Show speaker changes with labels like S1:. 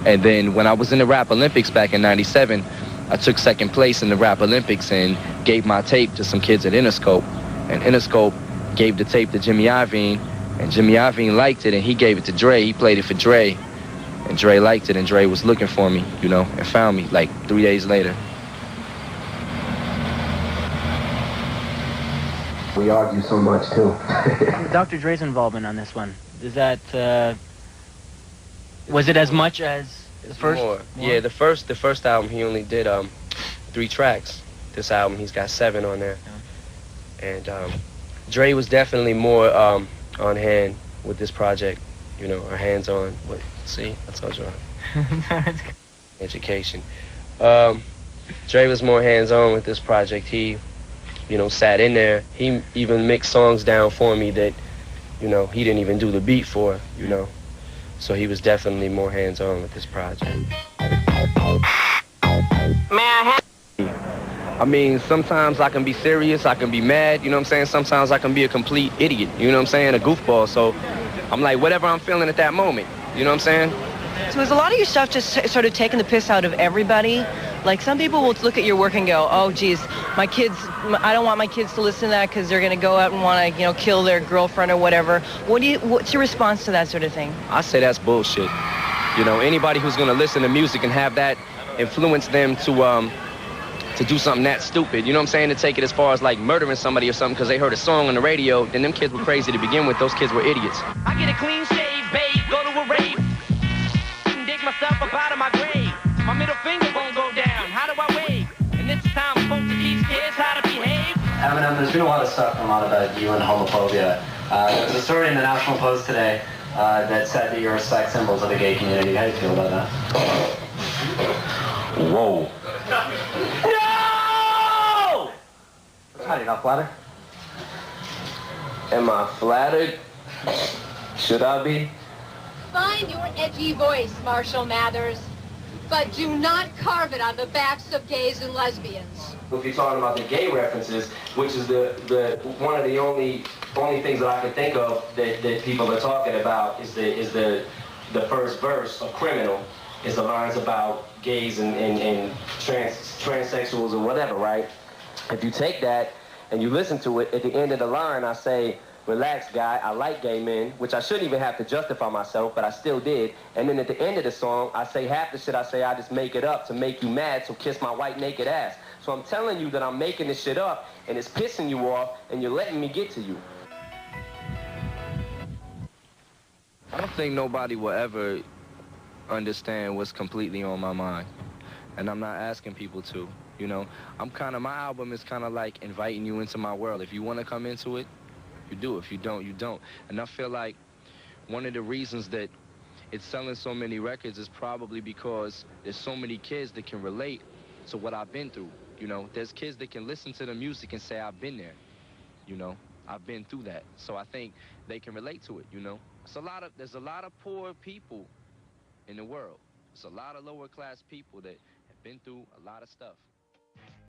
S1: And then when I was in the Rap Olympics back in '97, I took second place in the Rap Olympics and gave my tape to some kids at Interscope. And Interscope gave the tape to Jimmy Iovine, and Jimmy Iovine liked it, and he gave it to Dre. He played it for Dre, and Dre liked it, and Dre was looking for me, you know, and found me like 3 days later. We argue so much, too.
S2: Dr. Dre's involvement on this one, is that, was it as much as the first?
S3: More. Yeah, the first album, he only did 3 tracks. This album, he's got 7 on there. And Dre was definitely more on hand with this project, you know, or hands-on. See, I told you. Education. Dre was more hands-on with this project. He, you know, sat in there. He even mixed songs down for me that, you know, he didn't even do the beat for, you know. So he was definitely more hands-on with this project.
S1: I mean, sometimes I can be serious, I can be mad, you know what I'm saying? Sometimes I can be a complete idiot, you know what I'm saying? A goofball. So I'm like, whatever I'm feeling at that moment, you know what I'm saying?
S4: So is a lot of your stuff just sort of taking the piss out of everybody? Like, some people will look at your work and go, oh, geez, I don't want my kids to listen to that because they're going to go out and want to, you know, kill their girlfriend or whatever. What's your response to that sort of thing?
S1: I say that's bullshit. You know, anybody who's going to listen to music and have that influence them to do something that stupid, you know what I'm saying, to take it as far as like murdering somebody or something because they heard a song on the radio, then them kids were crazy to begin with. Those kids were idiots.
S5: I get a clean shave, babe, go to a rave, and dig myself up out of my grave. My middle finger won't go down. How do I wave? And it's time I'm supposed to teach kids how to behave.
S6: Eminem, there's been a lot of stuff come out about you and homophobia. There's a story in the National Post today that said that you're sex symbols of the gay community. How do you feel about that?
S1: Whoa.
S6: No! How do you not flatter?
S3: Am I flattered? Should I be?
S7: Find your edgy voice, Marshall Mathers, but do not carve it on the backs of gays and lesbians.
S3: If you're talking about the gay references, which is the one of the only things that I can think of that people are talking about is the first verse of Criminal, is the lines about gays and transsexuals or whatever, right? If you take that and you listen to it, at the end of the line I say, relax, guy, I like gay men, which I shouldn't even have to justify myself, but I still did. And then at the end of the song, I say half the shit I say, I just make it up to make you mad, so kiss my white naked ass. So I'm telling you that I'm making this shit up, and it's pissing you off, and you're letting me get to you.
S1: I don't think nobody will ever understand what's completely on my mind. And I'm not asking people to, you know. My album is kind of like inviting you into my world. If you want to come into it, you do. If you don't, you don't. And I feel like one of the reasons that it's selling so many records is probably because there's so many kids that can relate to what I've been through, you know. There's kids that can listen to the music and say, I've been there, you know. I've been through that. So I think they can relate to it, you know. There's a lot of poor people in the world. There's a lot of lower class people that have been through a lot of stuff.